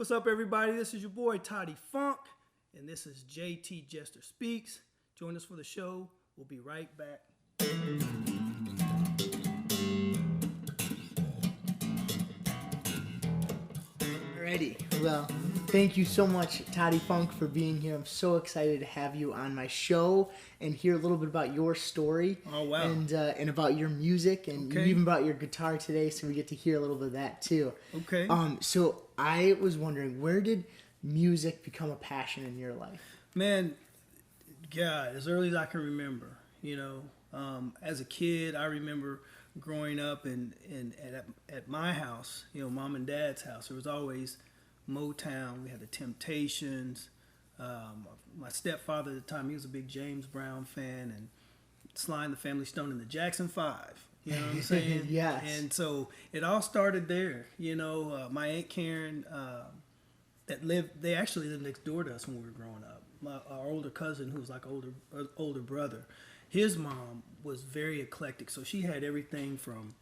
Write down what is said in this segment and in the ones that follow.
What's up, everybody? This is your boy Toddefunk, and this is JT Jester Speaks. Join us for the show. We'll be right back. Alrighty, well, thank you so much, Toddefunk, for being here. I'm so excited to have you on my show and hear a little bit about your story. Oh, wow. And about your music, and Okay. you even brought your guitar today, so we get to hear a little bit of that too. Okay. So I was wondering, where did music become a passion in your life? Man, God, as early as I can remember, as a kid, I remember growing up and at my house, mom and dad's house, there was always Motown. We had the Temptations. My stepfather at the time, he was a big James Brown fan, and Sly and the Family Stone and the Jackson 5. You know what I'm saying? Yes. And so it all started there. My Aunt Karen, they actually lived next door to us when we were growing up. Our older cousin, who was like older brother, his mom was very eclectic. So she had everything from,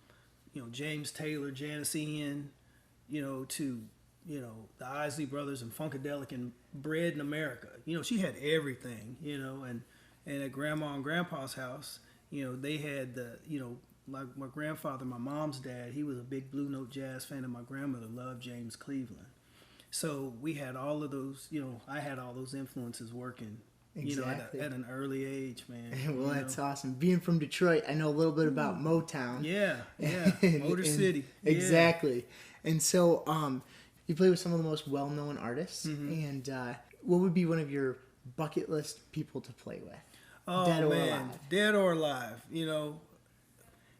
James Taylor, Janis Ian, to, the Isley Brothers and Funkadelic and Bred in America. She had everything, and at Grandma and Grandpa's house, they had my grandfather, my mom's dad, he was a big Blue Note jazz fan, and my grandmother loved James Cleveland. So we had all of those, I had all those influences working, Exactly. at an early age, man. Well, that's awesome. Being from Detroit, I know a little bit about Motown. Yeah, Motor City. Exactly. And so you play with some of the most well-known artists. Mm-hmm. And what would be one of your bucket list people to play with? Oh, Dead or man. alive? Dead or alive.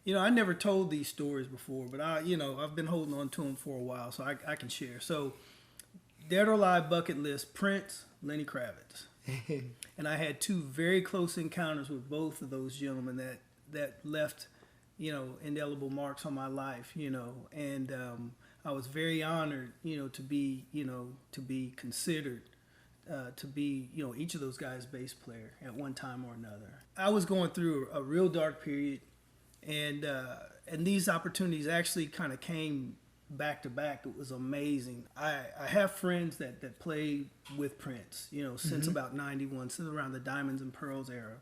I never told these stories before, but I've been holding on to them for a while, so I can share. So, Dead or Alive bucket list: Prince, Lenny Kravitz. And I had two very close encounters with both of those gentlemen that left, indelible marks on my life, and I was very honored, to be considered to be, each of those guys' bass player at one time or another. I was going through a real dark period, and these opportunities actually kind of came back to back. It was amazing. I have friends that played with Prince, since about 91, since around the Diamonds and Pearls era.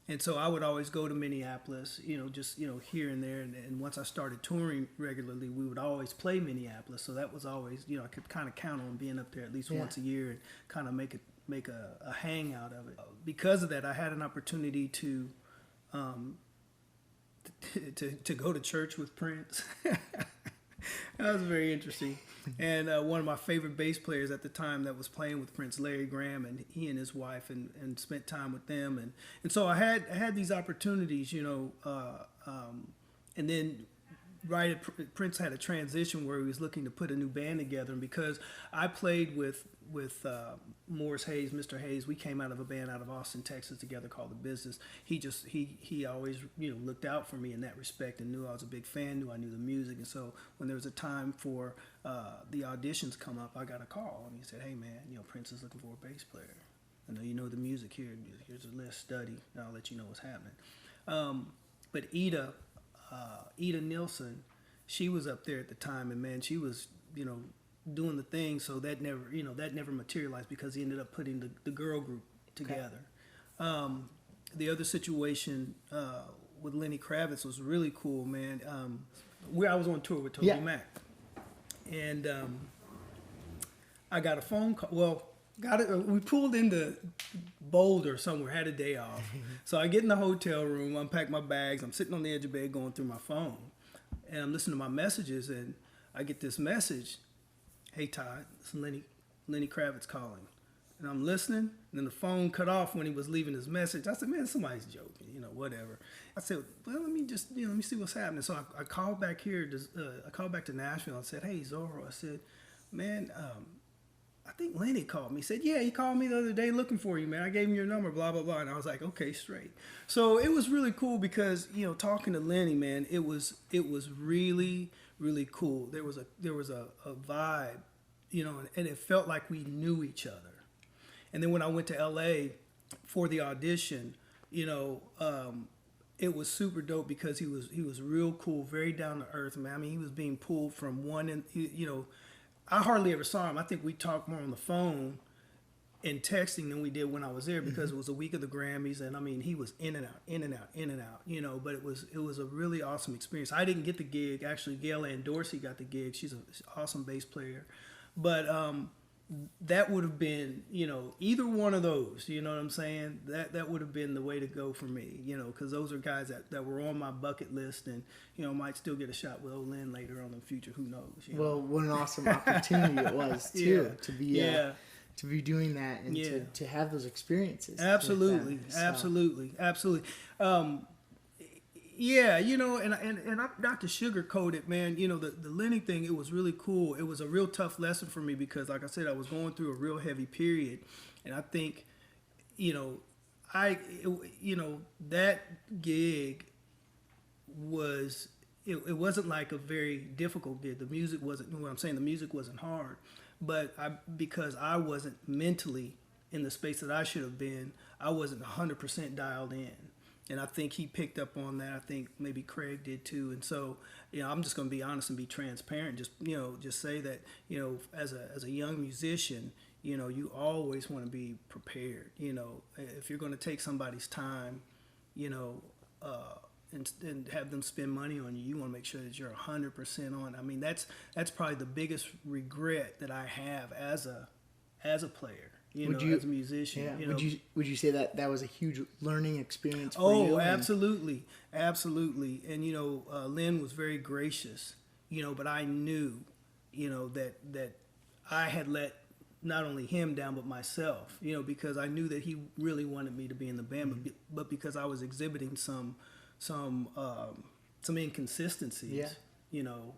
And so I would always go to Minneapolis, just, here and there. And once I started touring regularly, we would always play Minneapolis. So that was always, I could kind of count on being up there at least once a year and kind of make a hang out of it. Because of that, I had an opportunity to go to church with Prince. That was very interesting. And one of my favorite bass players at the time that was playing with Prince, Larry Graham, and he and his wife, and spent time with them. And so I had these opportunities, and then Prince had a transition where he was looking to put a new band together. And because I played with Morris Hayes, Mr. Hayes, we came out of a band out of Austin, Texas together called The Business. He always, looked out for me in that respect and knew I was a big fan, knew I knew the music. And so when there was a time for the auditions come up, I got a call and he said, "Hey man, Prince is looking for a bass player. I know you know the music here. Here's a list, study, and I'll let you know what's happening." But Ida Nilsson, she was up there at the time, and man, she was, doing the thing. So that never materialized because he ended up putting the girl group together. Okay. The other situation with Lenny Kravitz was really cool, man. Where I was on tour with Toby Mac, and I got a phone call. Well, we pulled into Boulder somewhere, had a day off. So I get in the hotel room, unpack my bags. I'm sitting on the edge of the bed going through my phone, and I'm listening to my messages, and I get this message: "Hey Todd, it's Lenny Kravitz calling." And I'm listening, and then the phone cut off when he was leaving his message. I said, "Man, somebody's joking, whatever." I said, "Well, let me see what's happening." So I called back here. I called back to Nashville and said, "Hey Zorro," I said, "Man, I think Lenny called me." He said, "Yeah, he called me the other day looking for you, man. I gave him your number, blah, blah, blah." And I was like, "Okay, straight." So it was really cool because, talking to Lenny, man, it was really, really cool. There was a vibe, and it felt like we knew each other. And then when I went to LA for the audition, it was super dope because he was real cool, very down to earth, man. I mean, he was being pulled from one, I hardly ever saw him. I think we talked more on the phone and texting than we did when I was there, because it was a week of the Grammys, and I mean he was in and out, in and out, in and out, you know. But it was a really awesome experience. I didn't get the gig. Actually, Gail Ann Dorsey got the gig. She's an awesome bass player, but that would have been, you know, either one of those. You know what I'm saying? That would have been the way to go for me, you know, because those are guys that were on my bucket list, and you know might still get a shot with Lynn later on in the future. Who knows? You know? Well, what an awesome opportunity it was too to be. Yeah. To be doing that and to have those experiences. Absolutely, them, so. absolutely. Yeah, you know, and I'm not to sugarcoat it, man. You know, the Lenny thing, it was really cool. It was a real tough lesson for me because, like I said, I was going through a real heavy period, and I think, you know, that gig was. It wasn't like a very difficult gig. The music wasn't. What I'm saying, the music wasn't hard. But because I wasn't mentally in the space that I should have been, I wasn't 100% dialed in. And I think he picked up on that. I think maybe Craig did too. And so, you know, I'm just going to be honest and be transparent. Just, you know, just say that, you know, as a young musician, you know, you always want to be prepared. You know, if you're going to take somebody's time, you know, and have them spend money on you, you want to make sure that you're 100% on. I mean, that's probably the biggest regret that I have as a player, as a musician. Yeah. You know? Would you say that was a huge learning experience for you? Oh, absolutely. And you know, Lynn was very gracious, you know, but I knew, you know, that I had let not only him down but myself, you know, because I knew that he really wanted me to be in the band, but because I was exhibiting some inconsistencies, you know,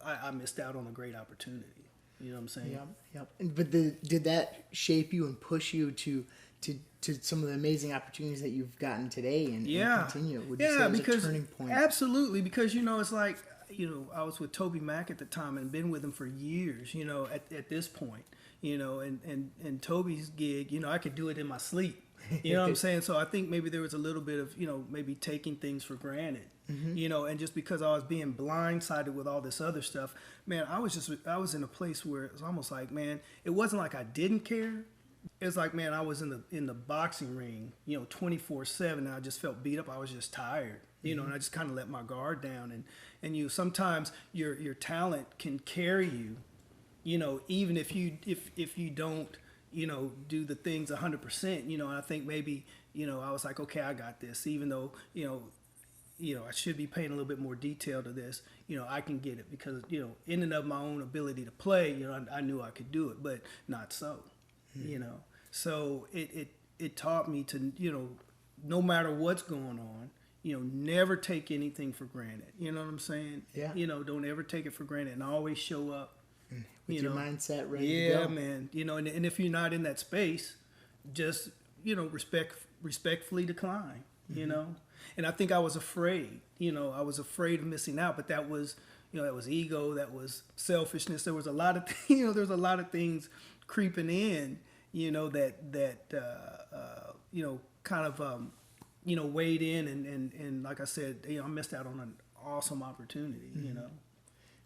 I missed out on a great opportunity. You know what I'm saying? Yep. But did that shape you and push you to some of the amazing opportunities that you've gotten today and continue? Would you say it was a turning point? Absolutely, because, you know, it's like, you know, I was with Toby Mac at the time and been with him for years, you know, at this point, you know, and Toby's gig, you know, I could do it in my sleep. You know what I'm saying? So I think maybe there was a little bit of, you know, maybe taking things for granted, you know, and just because I was being blindsided with all this other stuff, man, I was in a place where it was almost like, man, it wasn't like I didn't care. It was like, man, I was in the boxing ring, you know, 24/7, and I just felt beat up. I was just tired, you know, and I just kind of let my guard down. And you sometimes your talent can carry you, you know, even if you don't, you know, do the things 100%, you know. And I think maybe, you know, I was like, okay, I got this, even though, you know, I should be paying a little bit more detail to this, you know, I can get it because, you know, in and of my own ability to play, you know, I knew I could do it, but not so, you know. So it taught me to, you know, no matter what's going on, you know, never take anything for granted. You know what I'm saying? Yeah. You know, don't ever take it for granted and always show up. With your mindset ready to go. Yeah, man. You know, and if you're not in that space, just, you know, respectfully decline, you know. And I think I was afraid, you know, I was afraid of missing out, but that was, you know, that was ego, that was selfishness. There was a lot of, you know, there's a lot of things creeping in, you know, that you know, kind of, you know, weighed in and like I said, you know, I missed out on an awesome opportunity, you know.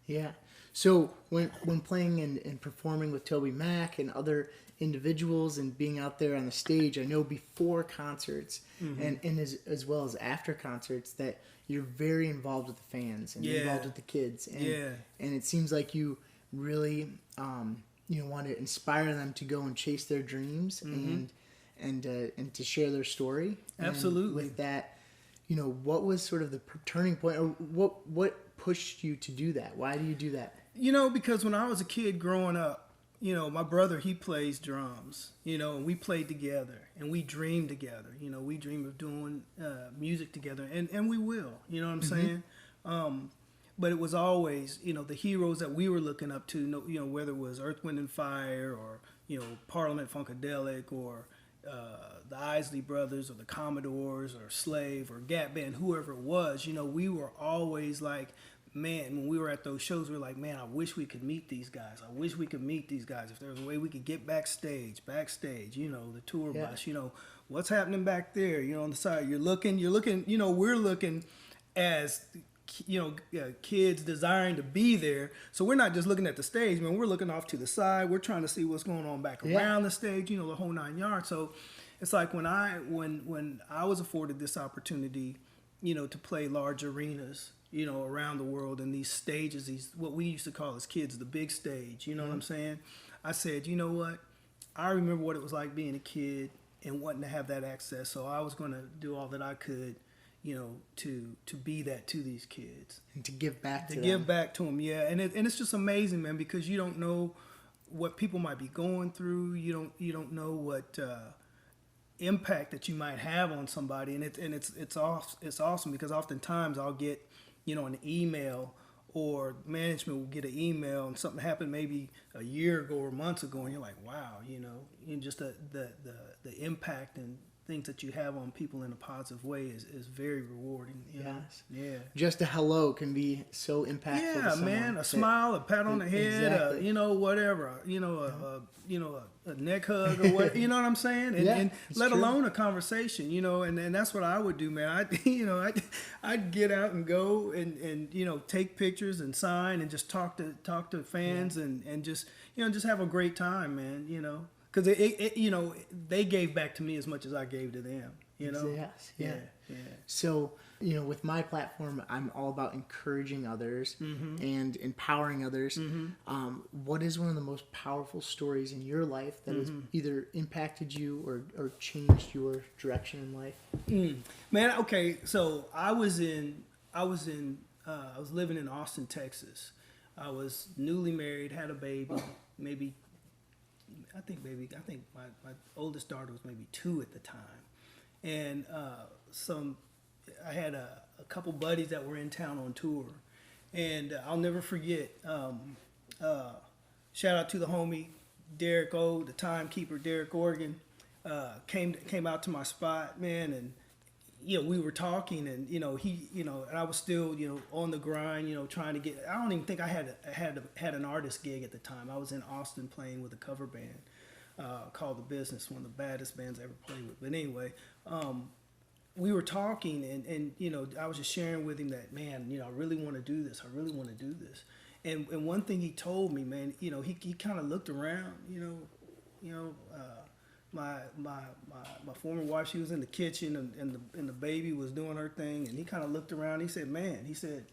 Yeah. So when playing and performing with Toby Mac and other individuals and being out there on the stage, I know before concerts and as well as after concerts that you're very involved with the fans and involved with the kids. And, and it seems like you really you know, want to inspire them to go and chase their dreams and to share their story. Absolutely. And with that, you know, what was sort of the turning point, or what pushed you to do that? Why do you do that? You know, because when I was a kid growing up, you know, my brother, he plays drums, you know, and we played together and we dreamed together. You know, we dream of doing music together, and we will, you know what I'm saying? But it was always, you know, the heroes that we were looking up to, you know, whether it was Earth, Wind, and Fire or, you know, Parliament Funkadelic or the Isley Brothers or the Commodores or Slave or Gap Band, whoever it was, you know, we were always like, man, when we were at those shows, we were like, man, I wish we could meet these guys. I wish we could meet these guys. If there was a way we could get backstage, you know, the tour bus, you know, what's happening back there, you know, on the side. You're looking, you know, we're looking as kids desiring to be there. So we're not just looking at the stage, man. We're looking off to the side. We're trying to see what's going on back around the stage, the whole 9 yards. So it's like when I was afforded this opportunity, to play large arenas, around the world, in these stages, these what we used to call as kids the big stage. You know what I'm saying? I said, you know what? I remember what it was like being a kid and wanting to have that access. So I was going to do all that I could, to be that to these kids and to give back to them. Give back to them, yeah. And it's just amazing, man, because you don't know what people might be going through. You don't know what impact that you might have on somebody, and it's awesome because oftentimes I'll get an email, or management will get an email and something happened maybe a year ago or months ago, and you're like, wow, and just the impact and things that you have on people in a positive way is very rewarding. Yes. Yeah. Just a hello can be so impactful. Yeah, to man. A smile, a pat on the head, exactly. Whatever. A neck hug or what. You know what I'm saying? And let true. alone a conversation. And that's what I would do, man. I'd get out and go and take pictures and sign and just talk to fans and just just have a great time, man. Because they gave back to me as much as I gave to them. Yes. Yeah. So with my platform, I'm all about encouraging others and empowering others. What is one of the most powerful stories in your life that has either impacted you or changed your direction in life? Man, okay. So I was living in Austin, Texas. I was newly married, had a baby, I think my oldest daughter was maybe 2 at the time, and I had a couple buddies that were in town on tour, and I'll never forget. Shout out to the homie Derek O, the timekeeper, Derek Organ, came out to my spot, man, and we were talking, and he, and I was still on the grind, trying to get. I don't even think I had an artist gig at the time. I was in Austin playing with a cover band called The Business, one of the baddest bands I ever played with. But anyway, we were talking, and I was just sharing with him that, man, I really want to do this. I really want to do this. And one thing he told me, man, he kind of looked around, my former wife, she was in the kitchen, and the baby was doing her thing, and he kind of looked around. He said,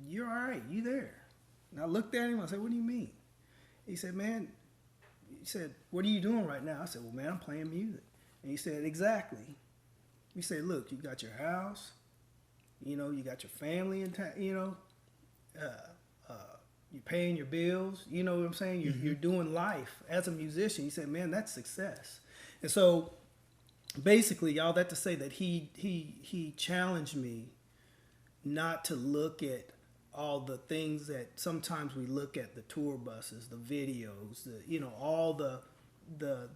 "You're all right. You there?" And I looked at him. I said, "What do you mean?" He said, "Man," he said, "What are you doing right now?" I said, "Well, man, I'm playing music." And he said, "Exactly." He said, "Look, you got your house, you got your family in town, you're paying your bills, you know what I'm saying? You're doing life as a musician." He said, "Man, that's success." And so basically, all that to say that he challenged me not to look at all the things that sometimes we look at, the tour buses, the videos, all the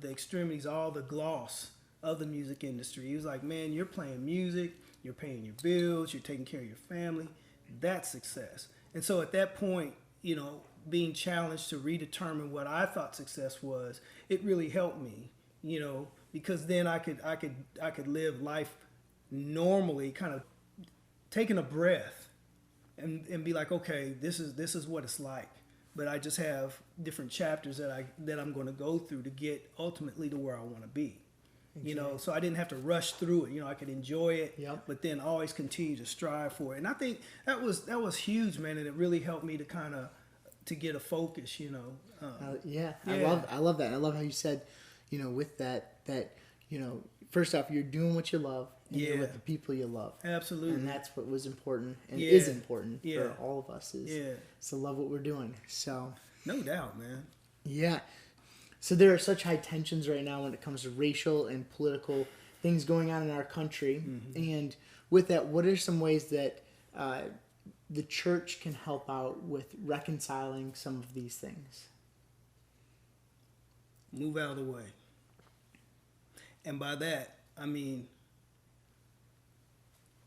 extremities, all the gloss of the music industry. He was like, "Man, you're playing music, you're paying your bills, you're taking care of your family. That's success." And so at that point, being challenged to redetermine what I thought success was, it really helped me, because then I could live life normally, kind of taking a breath and be like, okay, this is what it's like. But I just have different chapters that I'm going to go through to get ultimately to where I want to be. Exactly. So I didn't have to rush through it. I could enjoy it, but then always continue to strive for it. And I think that was huge, man, and it really helped me to kind of to get a focus. Yeah. I love that. I love how you said, with that first off, you're doing what you love, and you're with the people you love. Absolutely. And that's what was important and is important for all of us is to love what we're doing. So no doubt, man. Yeah. So there are such high tensions right now when it comes to racial and political things going on in our country. And with that, what are some ways that the church can help out with reconciling some of these things? Move out of the way. And by that, I mean,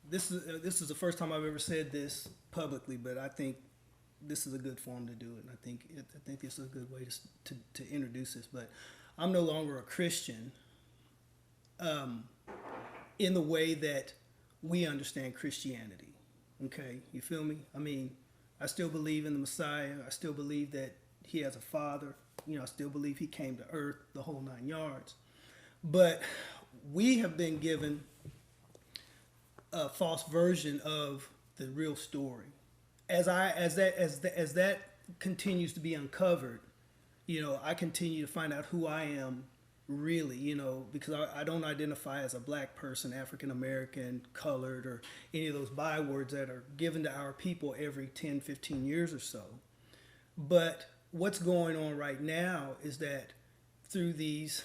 this is the first time I've ever said this publicly, but I think this is a good form to do it, and I think this is a good way to introduce this. But I'm no longer a Christian in the way that we understand Christianity. Okay, you feel me? I mean, I still believe in the Messiah. I still believe that he has a father. You know, I still believe he came to earth, the whole 9 yards. But we have been given a false version of the real story. As that continues to be uncovered, you know, I continue to find out who I am really, you know, because I don't identify as a black person, African American, colored, or any of those bywords that are given to our people every 10, 15 years or so. But what's going on right now is that through these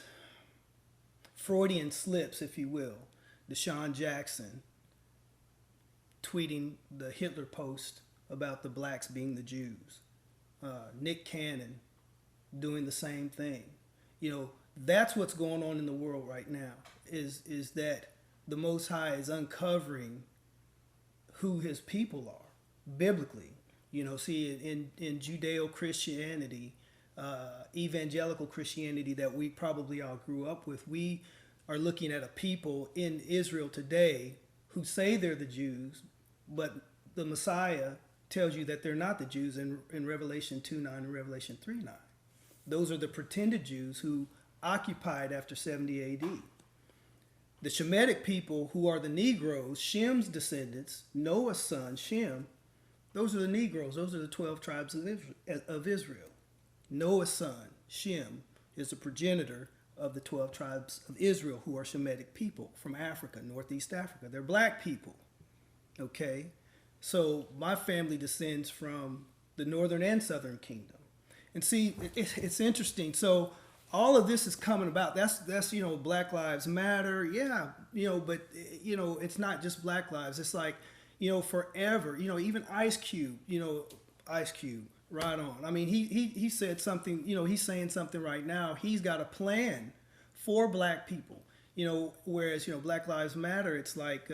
Freudian slips, if you will, Deshaun Jackson tweeting the Hitler post about the blacks being the Jews, Nick Cannon doing the same thing. You know, that's what's going on in the world right now, is that the Most High is uncovering who his people are, biblically. You know, see, in Judeo-Christianity, evangelical Christianity that we probably all grew up with, we are looking at a people in Israel today who say they're the Jews, but the Messiah tells you that they're not the Jews in Revelation 2:9 and Revelation 3:9. Those are the pretended Jews who occupied after 70 AD. The Shemitic people, who are the Negroes, Shem's descendants, Noah's son, Shem, those are the Negroes. Those are the 12 tribes of Israel. Noah's son, Shem, is the progenitor of the 12 tribes of Israel, who are Shemitic people from Africa, Northeast Africa. They're black people, okay? So my family descends from the northern and southern kingdom. And see, it's interesting. So all of this is coming about. That's you know, Black Lives Matter. Yeah, you know, but you know, it's not just Black lives. It's like, you know, forever. You know, even Ice Cube. You know, Ice Cube. Right on. I mean, he said something. You know, he's saying something right now. He's got a plan for black people. You know, whereas, you know, Black Lives Matter, it's like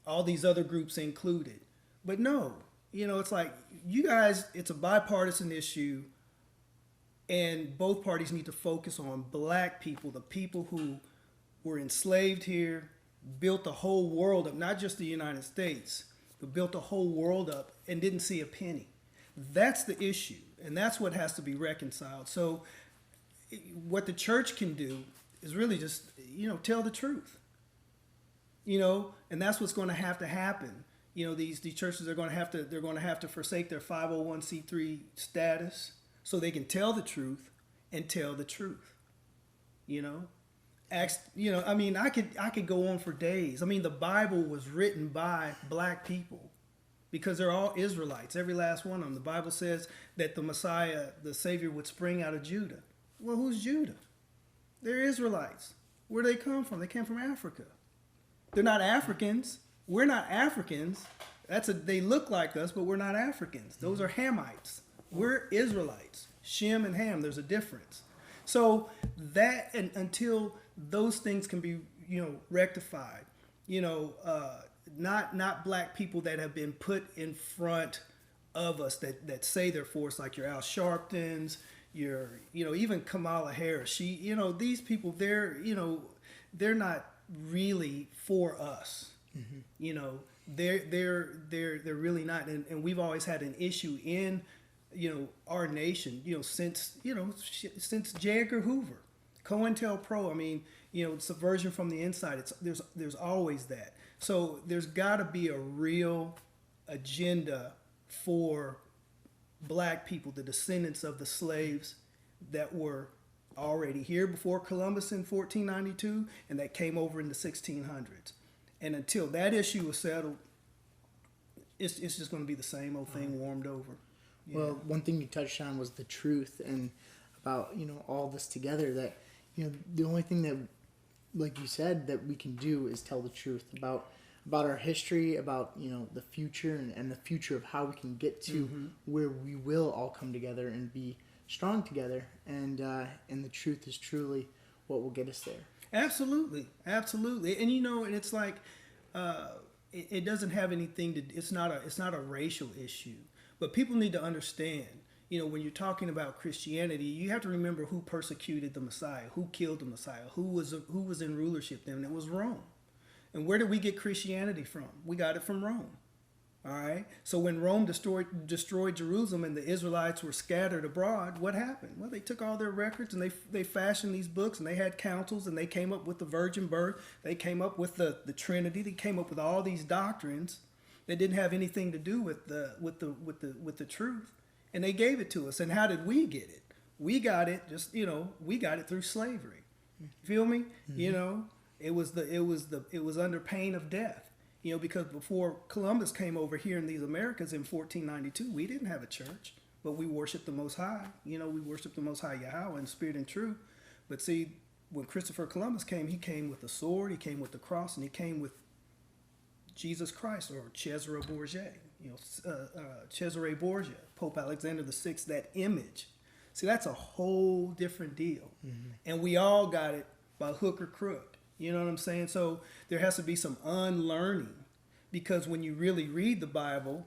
all these other groups included. But no, you know, it's like, you guys, it's a bipartisan issue, and both parties need to focus on black people, the people who were enslaved here, built the whole world up, not just the United States, but built the whole world up and didn't see a penny. That's the issue, and that's what has to be reconciled. So what the church can do is really just, you know, tell the truth. You know, and that's what's going to happen. You know, these churches are going to have to forsake their 501c3 status so they can tell the truth and tell the truth. You know, you know, I mean, I could go on for days. I mean, the Bible was written by black people because they're all Israelites, every last one of them. The Bible says that the Messiah, the Savior, would spring out of Judah. Well, who's Judah? They're Israelites. Where do they come from? They came from Africa. They're not Africans. We're not Africans. They look like us, but we're not Africans. Those are Hamites. We're Israelites. Shem and Ham, there's a difference. So that, and until those things can be, you know, rectified, you know, not black people that have been put in front of us that say they're for us, like your Al Sharptons, you know, even Kamala Harris. She, you know, these people, they're not really for us. Mm-hmm. You know, they're really not, and we've always had an issue in, you know, our nation, you know, since J. Edgar Hoover, COINTELPRO. I mean, you know, subversion from the inside. There's always that. So there's got to be a real agenda for black people, the descendants of the slaves that were already here before Columbus in 1492 and that came over in the 1600s. And until that issue was settled, it's just going to be the same old thing warmed over. Yeah. Well, one thing you touched on was the truth, and about, you know, all this together, that, you know, the only thing that, like you said, that we can do is tell the truth about our history, about, you know, the future, and the future of how we can get to mm-hmm. where we will all come together and be strong together, and the truth is truly what will get us there. Absolutely. And you know, and it's like it doesn't have anything to. It's not a racial issue, but people need to understand. You know, when you're talking about Christianity, you have to remember who persecuted the Messiah, who killed the Messiah, who was in rulership then. It was Rome. And where did we get Christianity from? We got it from Rome. All right. So when Rome destroyed Jerusalem and the Israelites were scattered abroad, what happened? Well, they took all their records and they fashioned these books, and they had councils, and they came up with the virgin birth. They came up with the Trinity. They came up with all these doctrines that didn't have anything to do with the truth, and they gave it to us. And how did we get it? We got it we got it through slavery. Feel me? Mm-hmm. It was under pain of death. Because before Columbus came over here in these Americas in 1492, we didn't have a church, but we worshiped the Most High. We worshiped the Most High Yahweh in spirit and truth. But see, when Christopher Columbus came, he came with a sword, he came with the cross, and he came with Jesus Christ, or Cesare Borgia, Cesare Borgia, Pope Alexander VI, that image. See, that's a whole different deal. Mm-hmm. And we all got it by hook or crook. You know what I'm saying? So there has to be some unlearning, because when you really read the Bible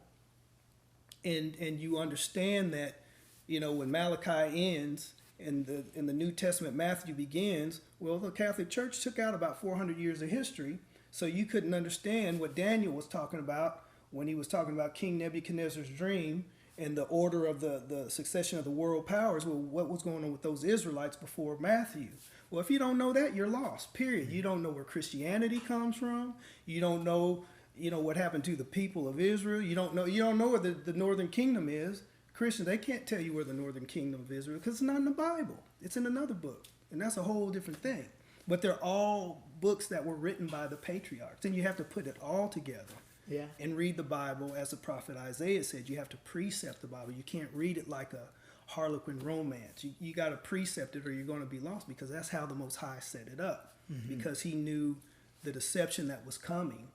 and you understand that, when Malachi ends and the New Testament Matthew begins, well, the Catholic Church took out about 400 years of history, so you couldn't understand what Daniel was talking about when he was talking about King Nebuchadnezzar's dream and the order of the succession of the world powers. Well, what was going on with those Israelites before Matthew? Well, if you don't know that, you're lost, period. You don't know where Christianity comes from. You don't know, what happened to the people of Israel. You don't know where the northern kingdom is. Christians, they can't tell you where the northern kingdom of Israel is because it's not in the Bible. It's in another book, and that's a whole different thing. But they're all books that were written by the patriarchs, and you have to put it all together. Yeah. And read the Bible, as the prophet Isaiah said. You have to precept the Bible. You can't read it like a Harlequin romance. You got to precept it, or you're going to be lost, because that's how the Most High set it up. Mm-hmm. Because he knew the deception that was coming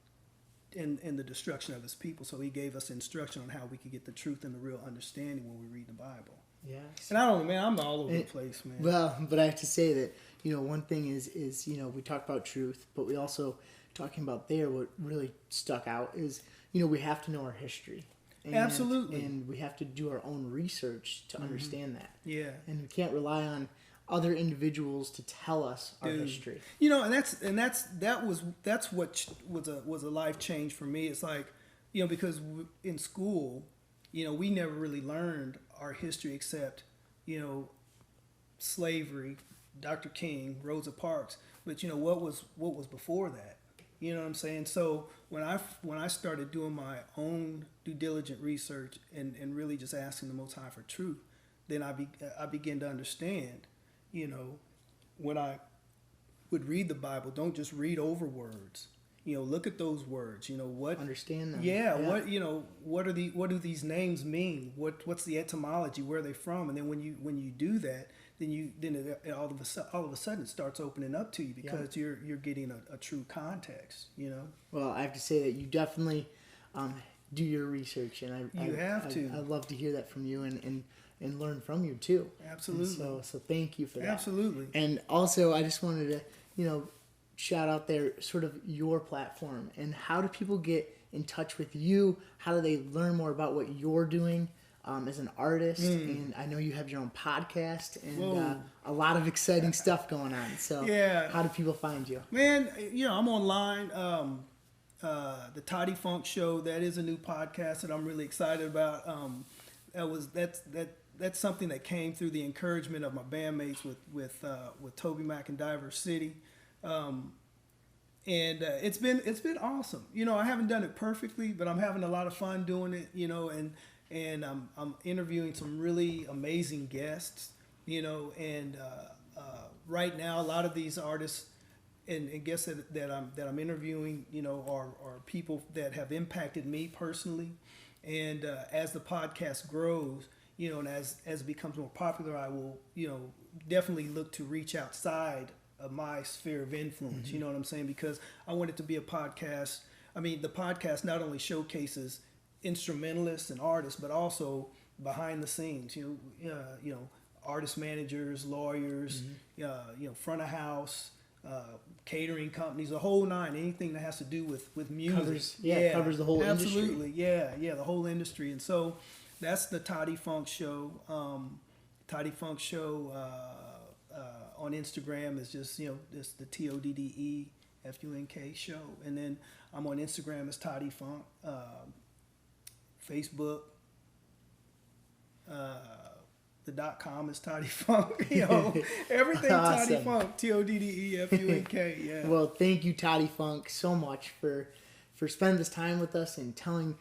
and the destruction of his people. So he gave us instruction on how we could get the truth and the real understanding when we read the Bible. Yeah. And I don't know, man, I'm all over the place, man. Well, but I have to say that, one thing is we talk about truth, but we also talking about there, what really stuck out is, we have to know our history. Absolutely. And we have to do our own research to understand that. Yeah. And we can't rely on other individuals to tell us our history. And that's what was a life change for me. It's like, because in school, we never really learned our history except, slavery, Dr. King, Rosa Parks. But what was before that? You know what I'm saying? So when I started doing my own due diligent research and really just asking the Most High for truth, then I began to understand, when I would read the Bible, don't just read over words. Look at those words. What understand them. Yeah. What do these names mean? What's the etymology? Where are they from? And then when you do that, then it all of a sudden it starts opening up to you, because you're getting a true context. Well, I have to say that you definitely do your research, and I love to hear that from you and learn from you too. Absolutely. So thank you for that. Absolutely. And also, I just wanted to shout out there sort of your platform, and how do people get in touch with you? How do they learn more about what you're doing as an artist? And I know you have your own podcast and a lot of exciting stuff going on. So how do people find you? Man, I'm online. The Toddefunk Show, that is a new podcast that I'm really excited about. That's something that came through the encouragement of my bandmates with Toby Mac and Diver City. And it's been awesome. I haven't done it perfectly, but I'm having a lot of fun doing it, and I'm interviewing some really amazing guests, and right now a lot of these artists and guests that I'm interviewing, are people that have impacted me personally. And as the podcast grows, and as it becomes more popular, I will, definitely look to reach outside of my sphere of influence. Mm-hmm. You know what I'm saying? Because I want it to be a podcast. I mean, the podcast not only showcases instrumentalists and artists, but also behind the scenes. Artist managers, lawyers, front of house, catering companies, the whole nine. Anything that has to do with music. Covers the whole industry. Absolutely, the whole industry. And so that's the Toddefunk Show. Toddefunk Show on Instagram is just it's the TODDEFUNK show, and then I'm on Instagram as Toddefunk. Facebook. The .com is Toddefunk. You know, everything Awesome. Toddefunk. Toddefunk. Yeah. Well, thank you, Toddefunk, so much for spending this time with us and telling,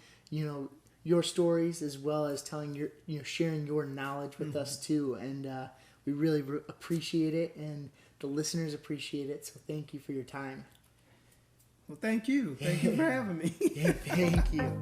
your stories, as well as telling sharing your knowledge with us too. And we really appreciate it, and the listeners appreciate it. So thank you for your time. Well, thank you. Thank you for having me. Thank you.